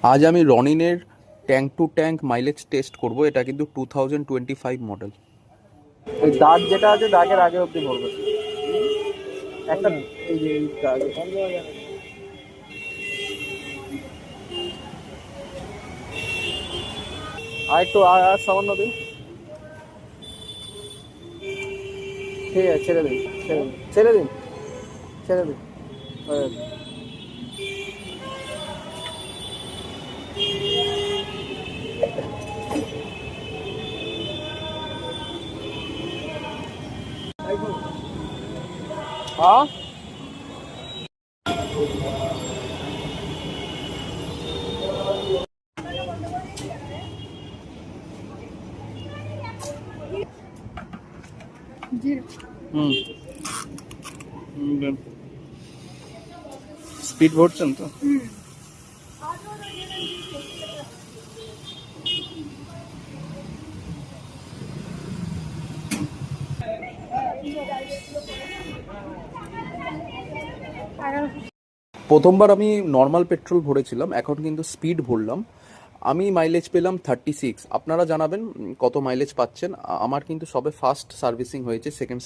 আজ আমি রনিনের tank to tank mileage test করব। এটা কিন্তু 2025 মডেল। এই দাগ যেটা আছে দাগের আগে অব্দি ভরবে একটা। এই যে এই দাগ আর একটু আর সামান্য দিন। ঠিক আছে, ছেড়ে দিন, ছেড়ে দিন, ছেড়ে দিন, হয়ে গেছে। হ্যাঁ, হুম, স্পিড ভরছেন তো? প্রথমবার আমি নর্মাল পেট্রোল ভরেছিলাম, এখন কিন্তু স্পিড ভরলাম। আমি মাইলেজ পেলাম 36। আপনারা জানাবেন কত মাইলেজ পাচ্ছেন। আমার কিন্তু সবে ফার্স্ট সার্ভিসিং হয়েছে, সেকেন্ড